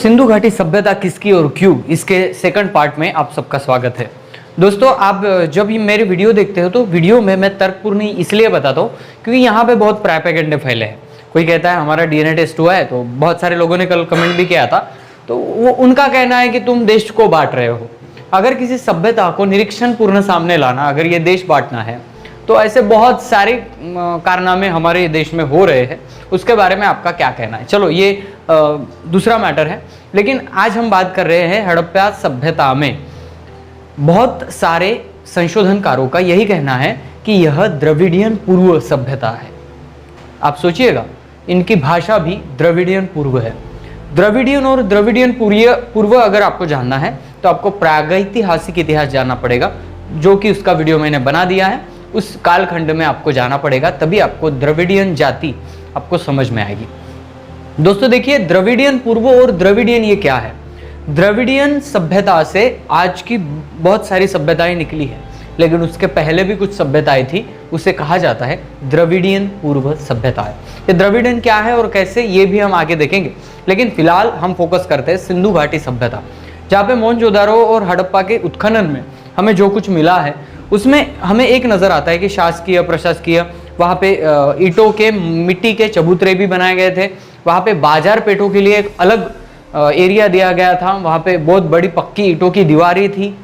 सिंधु घाटी सभ्यता किसकी और क्यों, इसके सेकंड पार्ट में आप सबका स्वागत है। दोस्तों, आप जब ये मेरी वीडियो देखते हो तो वीडियो में मैं तर्कपूर्ण इसलिए बताता हूँ क्योंकि यहाँ पे बहुत प्रोपेगेंडे फैले हैं। कोई कहता है हमारा डीएनए टेस्ट हुआ है, तो बहुत सारे लोगों ने कल कमेंट भी किया था, तो वो उनका कहना है कि तुम देश को बांट रहे हो। अगर किसी सभ्यता को निरीक्षण पूर्ण सामने लाना, अगर ये देश बांटना है, तो ऐसे बहुत सारे कारनामे हमारे देश में हो रहे हैं, उसके बारे में आपका क्या कहना है। चलो, ये दूसरा मैटर है, लेकिन आज हम बात कर रहे हैं हड़प्पा सभ्यता में बहुत सारे संशोधनकारों का यही कहना है कि यह द्रविडियन पूर्व सभ्यता है। आप सोचिएगा, इनकी भाषा भी द्रविडियन पूर्व है। द्रविडियन और द्रविडियन पूर्व अगर आपको जानना है तो आपको प्रागैतिहासिक इतिहास जानना पड़ेगा, जो कि उसका वीडियो मैंने बना दिया है। उस कालखंड में आपको जाना पड़ेगा, तभी आपको द्रविडियन जाति आपको समझ में आएगी। दोस्तों देखिए, द्रविडियन पूर्व और द्रविडियन ये क्या है। द्रविडियन सभ्यता से आज की बहुत सारी सभ्यताएं निकली है, लेकिन उसके पहले भी कुछ सभ्यताएं थी, उसे कहा जाता है द्रविडियन पूर्व सभ्यता है। ये द्रविडियन क्या है और कैसे, ये भी हम आगे देखेंगे, लेकिन फिलहाल हम फोकस करते हैं सिंधु घाटी सभ्यता, जहाँ पे मोहनजोदारो और हड़प्पा के उत्खनन में हमें जो कुछ मिला है उसमें हमें एक नज़र आता है कि शासकीय प्रशासकीय, वहाँ पे ईंटों के मिट्टी के चबूतरे भी बनाए गए थे। वहाँ पे बाजार पेटों के लिए एक अलग एरिया दिया गया था, वहाँ पे बहुत बड़ी पक्की ईंटों की दीवारें थी।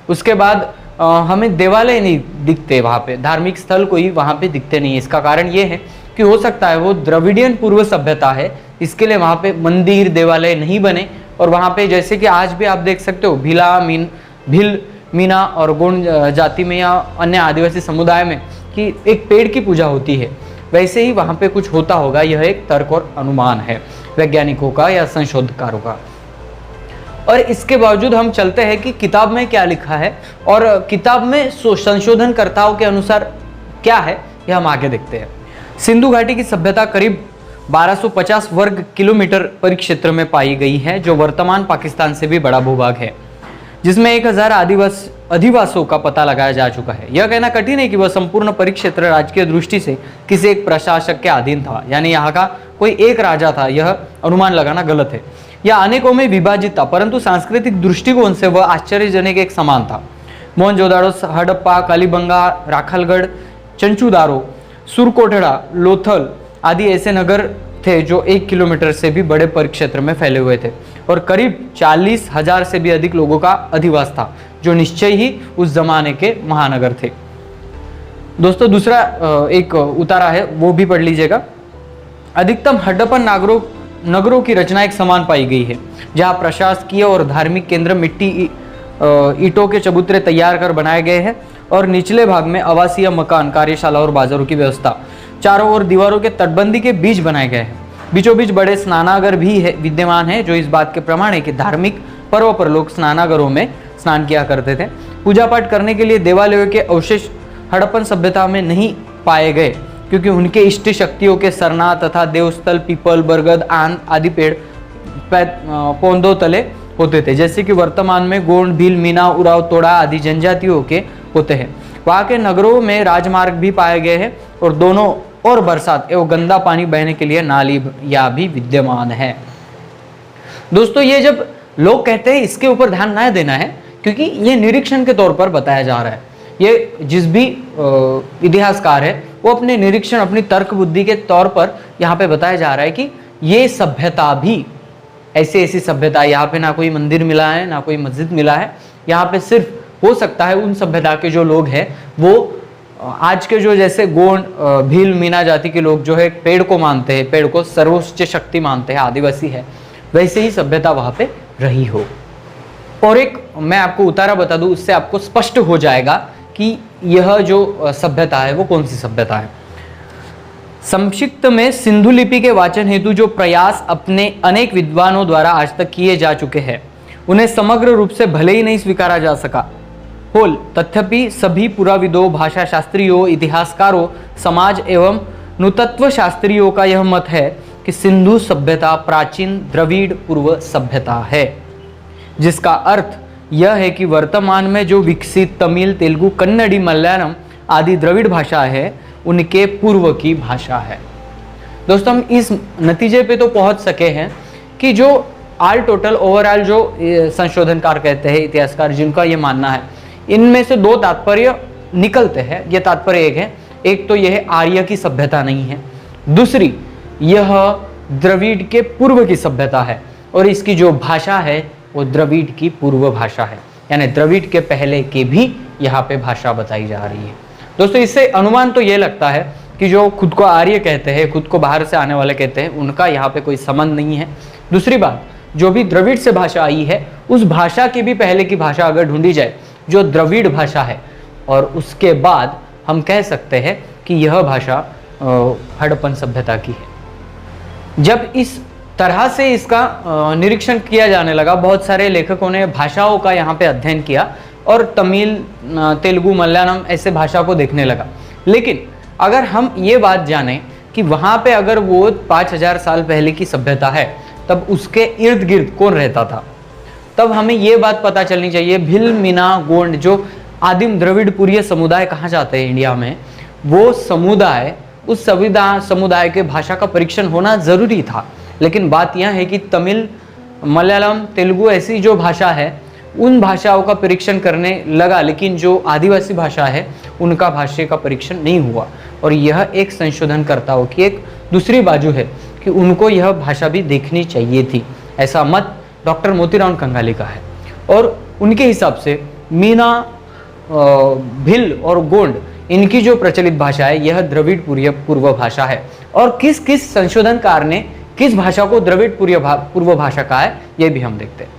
उसके बाद हमें देवालय नहीं दिखते, वहाँ पे धार्मिक स्थल कोई वहाँ पे दिखते नहीं। इसका कारण ये है कि हो सकता है वो द्रविडियन पूर्व सभ्यता है, इसके लिए वहाँ पे मंदिर देवालय नहीं बने। और वहाँ पे जैसे कि आज भी आप देख सकते हो भील मीना और गोंड जाति में या अन्य आदिवासी समुदाय में कि एक पेड़ की पूजा होती है, वैसे ही वहाँ पे कुछ होता होगा। यह एक तर्क और अनुमान है वैज्ञानिकों का या संशोधनकारों का। और इसके बावजूद हम चलते हैं कि किताब में क्या लिखा है और किताब में संशोधनकर्ताओं के अनुसार क्या है, यह हम आगे देखते हैं। सिंधु घाटी की सभ्यता करीब 1250 वर्ग किलोमीटर परिक्षेत्र में पाई गई है, जो वर्तमान पाकिस्तान से भी बड़ा भूभाग है, जिसमें 1000 अधिवासों का पता लगाया जा चुका है। यह कहना कठिन है कि वह संपूर्ण परिक्षेत्र राजकीय दृष्टि से किसी एक प्रशासक के अधीन था, यानी यहाँ का कोई एक राजा था, यह अनुमान लगाना गलत है। यह अनेकों में विभाजित था, परंतु सांस्कृतिक दृष्टिकोण से वह आश्चर्यजनक एक समान था। मोहनजोदारो, हड़प्पा, कालीबंगा, राखालगढ़, चंचुदारो, सुरकोटड़ा, लोथल आदि ऐसे नगर थे जो 1 किलोमीटर से भी बड़े परिक्षेत्र में फैले हुए थे और करीब 40,000 से भी अधिक लोगों का अधिवास था, जो निश्चय ही उस जमाने के महानगर थे। दोस्तों, दूसरा एक उतारा है, वो भी पढ़ लीजिएगा। अधिकतम हड़प्पन नगरों की रचना एक समान पाई गई है, जहाँ प्रशासकीय और धार्मिक केंद्र मिट्टी ईंटों के चबूतरे तैयार कर बनाए गए हैं और निचले भाग में आवासीय मकान, कार्यशाला और बाजारों की व्यवस्था। चारों ओर दीवारों के तटबंदी के बीच बनाए गए हैं। बीचों बीच बड़े स्नानागार भी विद्यमान है, जो इस बात के प्रमाण है कि धार्मिक पर्व पर लोग स्नानागारों में स्नान किया करते थे। पूजा पाठ करने के लिए देवालयों के अवशेष हड़प्पन सभ्यता में नहीं पाए गए, क्योंकि उनके इष्ट शक्तियों के सरना तथा देवस्थल, पीपल, बरगद, आन आदि पेड़ पौधों तले होते थे, जैसे कि वर्तमान में गोंड, भील, मीना, उराव, तोड़ा आदि जनजातियों के होते हैं। वहाँ के नगरों में राजमार्ग भी पाए गए हैं और दोनों और बरसात एवं गंदा पानी बहने के लिए नाली या भी विद्यमान है। दोस्तों, ये जब लोग कहते हैं इसके ऊपर ध्यान न देना है, क्योंकि ये निरीक्षण के तौर पर बताया जा रहा है। ये जिस भी इतिहासकार है वो अपने निरीक्षण, अपनी तर्क बुद्धि के तौर पर यहाँ पे बताया जा रहा है कि ये सभ्यता भी ऐसी सभ्यता, यहाँ पे ना कोई मंदिर मिला है ना कोई मस्जिद मिला है। यहाँ पे सिर्फ हो सकता है उन सभ्यता के जो लोग हैं वो आज के जो जैसे गोंड, भील, मीना जाति के लोग जो है पेड़ को मानते हैं, पेड़ को सर्वोच्च शक्ति मानते हैं, आदिवासी है, वैसे ही सभ्यता वहाँ पे रही हो। और एक मैं आपको उतारा बता दूं, उससे आपको स्पष्ट हो जाएगा कि यह जो सभ्यता है वो कौन सी सभ्यता है। संक्षिप्त में सिंधु लिपि के वाचन हेतु जो प्रयास अपने अनेक विद्वानों द्वारा आज तक किए जा चुके हैं, उन्हें समग्र रूप से भले ही नहीं स्वीकारा जा सका होल, तथापि सभी पुराविदों, भाषा शास्त्रियों, इतिहासकारों, समाज एवं नृतत्व शास्त्रियों का यह मत है कि सिंधु सभ्यता प्राचीन द्रविड़ पूर्व सभ्यता है, जिसका अर्थ यह है कि वर्तमान में जो विकसित तमिल, तेलुगु, कन्नड़ी, मलयालम आदि द्रविड़ भाषा है उनके पूर्व की भाषा है। दोस्तों, हम इस नतीजे पे तो पहुंच सके हैं कि जो ऑल टोटल ओवरऑल जो संशोधनकार कहते हैं, इतिहासकार जिनका ये मानना है, इनमें से दो तात्पर्य निकलते हैं। ये तात्पर्य एक है, एक तो यह आर्य की सभ्यता नहीं है, दूसरी यह द्रविड़ के पूर्व की सभ्यता है, और इसकी जो भाषा है वो द्रविड़ की पूर्व भाषा है, यानी द्रविड़ के पहले की भी यहाँ पे भाषा बताई जा रही है। दोस्तों, इससे अनुमान तो ये लगता है कि जो खुद को आर्य कहते हैं, खुद को बाहर से आने वाले कहते हैं, उनका यहाँ पे कोई संबंध नहीं है। दूसरी बात, जो भी द्रविड़ से भाषा आई है, उस भाषा की भी पहले की भाषा अगर ढूंढी जाए जो द्रविड़ भाषा है, और उसके बाद हम कह सकते हैं कि यह भाषा हड़प्पन सभ्यता की है। जब इस तरह से इसका निरीक्षण किया जाने लगा, बहुत सारे लेखकों ने भाषाओं का यहाँ पे अध्ययन किया और तमिल, तेलुगु, मलयालम ऐसे भाषा को देखने लगा। लेकिन अगर हम ये बात जानें कि वहाँ पे अगर वो 5000 साल पहले की सभ्यता है, तब उसके इर्द गिर्द कौन रहता था, तब हमें ये बात पता चलनी चाहिए। भिल, मीना, गोंड, जो आदिम द्रविड़ पुरीय समुदाय कहा जाते हैं इंडिया में, वो समुदाय, उस समुदाय के भाषा का परीक्षण होना जरूरी था। लेकिन बात यह है कि तमिल, मलयालम, तेलुगु ऐसी जो भाषा है, उन भाषाओं का परीक्षण करने लगा, लेकिन जो आदिवासी भाषा है उनका भाषा का परीक्षण नहीं हुआ। और यह एक संशोधनकर्ताओं की एक दूसरी बाजू है कि उनको यह भाषा भी देखनी चाहिए थी। ऐसा मत डॉक्टर मोतीराम कंगाली का है, और उनके हिसाब से मीना, भिल और गोंड, इनकी जो प्रचलित भाषा है यह द्रविड़ पूर्व भाषा है। और किस किस संशोधनकार ने किस भाषा को द्रविड़ पूर्व भाषा कहा है, यह भी हम देखते हैं।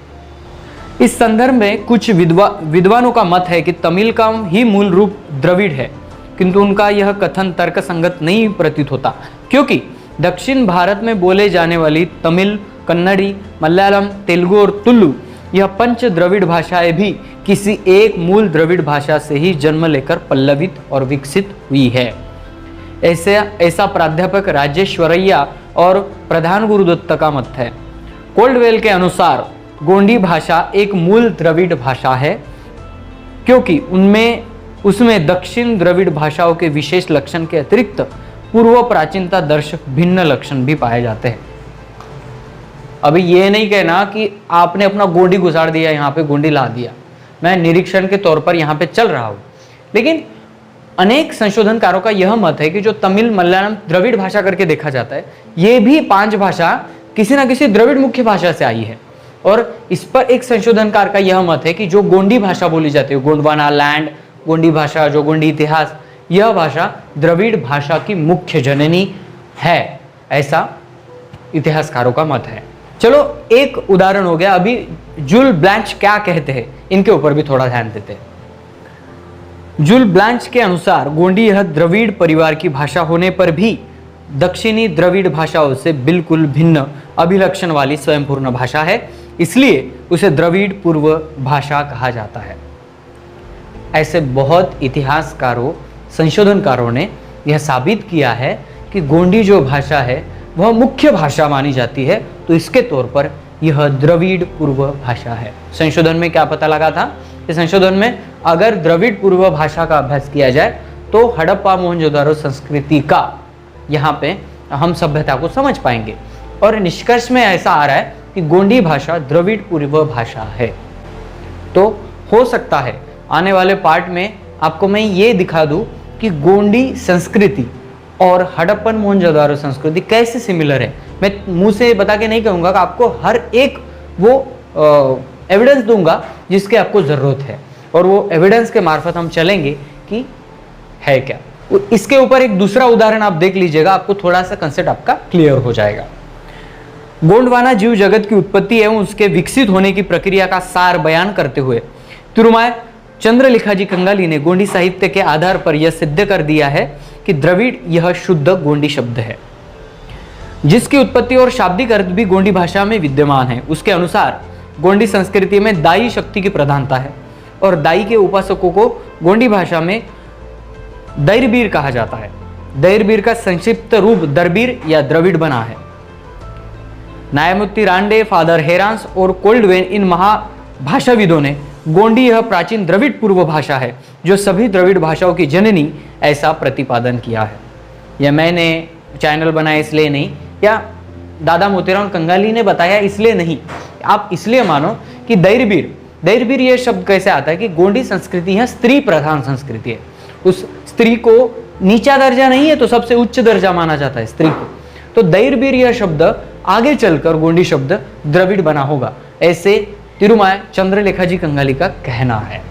इस संदर्भ में कुछ विद्वानों का मत है कि तमिल का ही मूल रूप द्रविड़ है, किंतु उनका यह कथन तर्कसंगत नहीं प्रतीत होता, क्योंकि दक्षिण भारत में बोले जाने वाली तमिल, कन्नड़ी, मलयालम, तेलुगु और तुलु, यह पंच द्रविड़ भाषाएं भी किसी एक मूल द्रविड़ भाषा से ही जन्म लेकर पल्लवित और विकसित हुई है। ऐसा प्राध्यापक राजेश्वरैया और प्रधान गुरुदत्त का मत है। कोल्डवेल के अनुसार गोंडी भाषा एक मूल द्रविड़ भाषा है, क्योंकि उसमें दक्षिण द्रविड़ भाषाओं के विशेष लक्षण के अतिरिक्त पूर्व प्राचीनता दर्शक भिन्न लक्षण भी पाए जाते हैं। अभी ये नहीं कहना कि आपने अपना गोंडी घुसाड़ दिया, यहाँ पे गोंडी ला दिया। मैं निरीक्षण के तौर पर यहाँ पे चल रहा हूँ, लेकिन अनेक संशोधनकारों का यह मत है कि जो तमिल, मलयालम द्रविड़ भाषा करके देखा जाता है, ये भी 5 भाषा किसी न किसी द्रविड़ मुख्य भाषा से आई है। और इस पर एक संशोधनकार का यह मत है कि जो गोंडी भाषा बोली जाती है, गोंडवाना लैंड, गोंडी भाषा, जो गोंडी इतिहास, यह भाषा द्रविड़ भाषा की मुख्य जननी है, ऐसा इतिहासकारों का मत है। चलो, एक उदाहरण हो गया। अभी जुल ब्लैंच क्या कहते हैं, इनके ऊपर भी थोड़ा ध्यान देते हैं। जुल ब्लैंच के अनुसार गोंडी यह द्रविड़ परिवार की भाषा होने पर भी दक्षिणी द्रविड़ भाषाओं से बिल्कुल भिन्न अभिलक्षण वाली स्वयंपूर्ण भाषा है, इसलिए उसे द्रविड़ पूर्व भाषा कहा जाता है। ऐसे बहुत इतिहासकारों, संशोधनकारों ने यह साबित किया है कि गोंडी जो भाषा है वह मुख्य भाषा मानी जाती है, तो इसके तौर पर यह द्रविड़ पूर्व भाषा है। संशोधन में क्या पता लगा था? इस संशोधन में अगर द्रविड़ पूर्व भाषा का अभ्यास किया जाए तो हड़प्पा मोहनजोदारो संस्कृति का यहाँ पे हम सभ्यता को समझ पाएंगे। और निष्कर्ष में ऐसा आ रहा है कि गोंडी भाषा द्रविड़ पूर्व भाषा है। तो हो सकता है आने वाले पार्ट में आपको मैं ये दिखा दूं कि गोंडी संस्कृति और हड़प्पन मोहनजोदारो संस्कृति कैसे सिमिलर है। मैं मुंह से बता के नहीं कहूँगा कि आपको हर एक वो एविडेंस दूंगा जिसके आपको ज़रूरत है, और वो एविडेंस के मार्फत हम चलेंगे कि है क्या। इसके ऊपर एक दूसरा उदाहरण आप देख लीजिएगा, आपको थोड़ा सा कंसेप्ट आपका क्लियर हो जाएगा। गोंडवाना जीव जगत की उत्पत्ति एवं उसके विकसित होने की प्रक्रिया का सार बयान करते हुए तिरुमाय चंद्रलिखाजी कंगाली ने गोंडी साहित्य के आधार पर यह सिद्ध कर दिया है कि द्रविड़ यह शुद्ध गोंडी शब्द है, जिसकी उत्पत्ति और शाब्दिक अर्थ भी गोंडी भाषा में विद्यमान है। उसके अनुसार गोंडी संस्कृति में दाई शक्ति की प्रधानता है, और दाई के उपासकों को गोंडी भाषा में दैरबीर कहा जाता है। दैरबीर का संक्षिप्त रूप दरबीर या द्रविड़ बना है। न्यायमूर्ति रांडे, फादर हेरांस और कोल्डवेन, इन महाभाषाविदों ने गोंडी यह प्राचीन द्रविड़ पूर्व भाषा है जो सभी द्रविड़ भाषाओं की जननी, ऐसा प्रतिपादन किया है। यह मैंने चैनल बनाया इसलिए नहीं, या दादा मोतीराम कंगाली ने बताया इसलिए नहीं, आप इसलिए मानो कि दैरबीर ये शब्द कैसे आता है कि गोंडी संस्कृति है स्त्री प्रधान संस्कृति है। उस स्त्री को नीचा दर्जा नहीं है तो सबसे उच्च दर्जा माना जाता है स्त्री को। तो दैरबीर यह शब्द आगे चलकर गोंडी शब्द द्रविड़ बना होगा, ऐसे तिरुमाय चंद्रलेखा जी कंगाली का कहना है।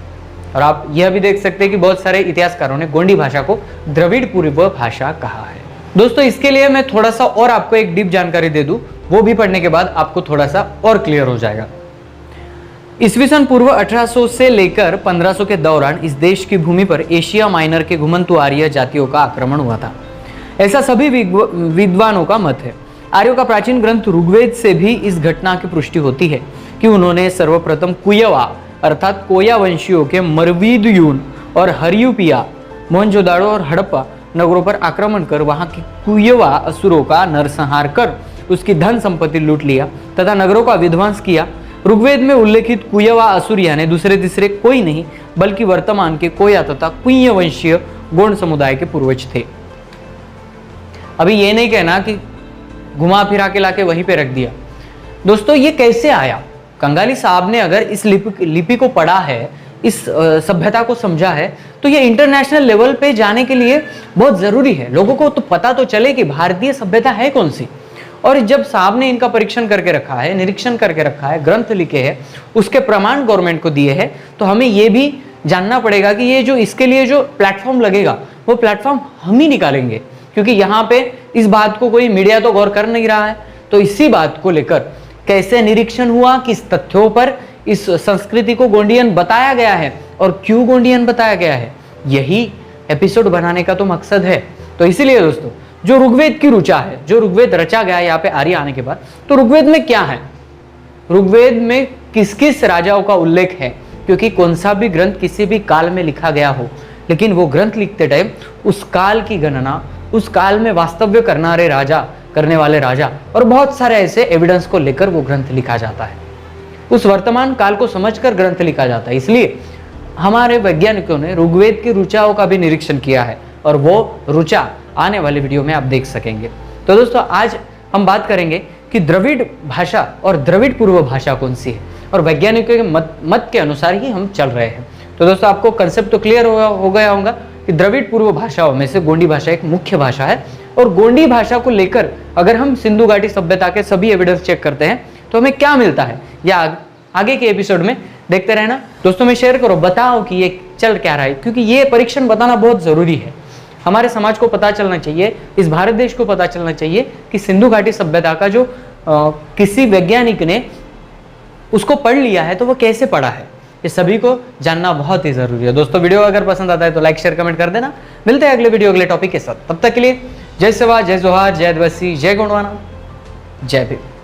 और आप यह भी देख सकते हैं कि बहुत सारे इतिहासकारों ने गोंडी भाषा को द्रविड़ पूर्व भाषा कहा है। दोस्तों इसके लिए मैं थोड़ा सा और आपको एक डीप जानकारी दे दूं, वो भी पढ़ने के बाद आपको थोड़ा सा और क्लियर हो जाएगा। ईस्वीसन पूर्व 1800 से लेकर 1500 के दौरान इस देश की भूमि पर एशिया माइनर के घुमंतु आर्य जातियों का आक्रमण हुआ था, ऐसा सभी विद्वानों का मत है। आर्यों का प्राचीन ग्रंथ ऋग्वेद से भी इस घटना की पुष्टि होती है कि उन्होंने सर्वप्रथम कुयवा अर्थात कोया वंशियों के मरवीदयून और हरियुपिया मोहनजोदाड़ो और हड़प्पा नगरों पर आक्रमण कर वहां की कुयवा असुरों का नरसंहार कर उसकी धन संपत्ति लूट लिया तथा नगरों का विध्वंस किया। ऋग्वेद में उल्लेखित कुयवा असुर यानी दूसरे तीसरे कोई नहीं बल्कि वर्तमान के कोया तथा कुय वंशीय गोंड समुदाय के पूर्वज थे। अभी ये नहीं कहना कि घुमा फिरा के लाके वहीं पे रख दिया। दोस्तों ये कैसे आया? कंगाली साहब ने अगर इस लिपि को पढ़ा है, इस सभ्यता को समझा है, तो ये इंटरनेशनल लेवल पे जाने के लिए बहुत जरूरी है। लोगों को तो पता तो चले कि भारतीय सभ्यता है कौन सी। और जब साहब ने इनका परीक्षण करके रखा है, निरीक्षण करके रखा है, ग्रंथ लिखे हैं, उसके प्रमाण गवर्नमेंट को दिए हैं, तो हमें ये भी जानना पड़ेगा कि ये जो इसके लिए जो प्लेटफॉर्म लगेगा वो प्लेटफॉर्म हम ही निकालेंगे, क्योंकि यहाँ पे इस बात को कोई मीडिया तो गौर कर नहीं रहा है। तो इसी बात को लेकर कैसे निरीक्षण हुआ, किस तथ्यों पर इस संस्कृति को गोंडियन बताया गया है और क्यों गोंडियन बताया गया है, यही एपिसोड बनाने का तो मकसद है। तो इसीलिए दोस्तों जो ऋग्वेद की ऋचा है, जो ऋग्वेद रचा गया यहाँ पे आर्य आने के बाद, तो ऋग्वेद में क्या है, ऋग्वेद में किस किस राजाओं का उल्लेख है, क्योंकि कौन सा भी ग्रंथ किसी भी काल में लिखा गया हो, लेकिन वो ग्रंथ लिखते टाइम उस काल की गणना, उस काल में वास्तव्य करने वाले राजा और बहुत सारे ऐसे एविडेंस को लेकर वो ग्रंथ लिखा जाता है। उस वर्तमान काल को समझकर ग्रंथ लिखा जाता है। इसलिए हमारे वैज्ञानिकों ने ऋग्वेद की ऋचाओं का भी निरीक्षण किया है और वो ऋचा आने वाले वीडियो में आप देख सकेंगे। तो दोस्तों आज हम बात करेंगे कि द्रविड़ भाषा और द्रविड़ पूर्व भाषा कौन सी है, और वैज्ञानिकों के मत के अनुसार ही हम चल रहे हैं। तो दोस्तों आपको कंसेप्ट तो क्लियर हो गया होगा कि द्रविड़ पूर्व भाषाओं में से गोंडी भाषा एक मुख्य भाषा है। और गोंडी भाषा को लेकर अगर हम सिंधु घाटी सभ्यता के सभी एविडेंस चेक करते हैं तो हमें क्या मिलता है, या आगे के एपिसोड में देखते रहना। दोस्तों में शेयर करो, बताओ कि ये चल क्या रहा है, क्योंकि ये परीक्षण बताना बहुत जरूरी है। हमारे समाज को पता चलना चाहिए, इस भारत देश को पता चलना चाहिए कि सिंधु घाटी सभ्यता का जो किसी वैज्ञानिक ने उसको पढ़ लिया है तो वो कैसे पढ़ा है, ये सभी को जानना बहुत ही जरूरी है। दोस्तों वीडियो अगर पसंद आता है तो लाइक शेयर कमेंट कर देना। मिलते हैं अगले वीडियो अगले टॉपिक के साथ, तब तक के लिए जय सेवा, जय जोहार, जय आदिवासी, जय गोंडवाना, जय भीम।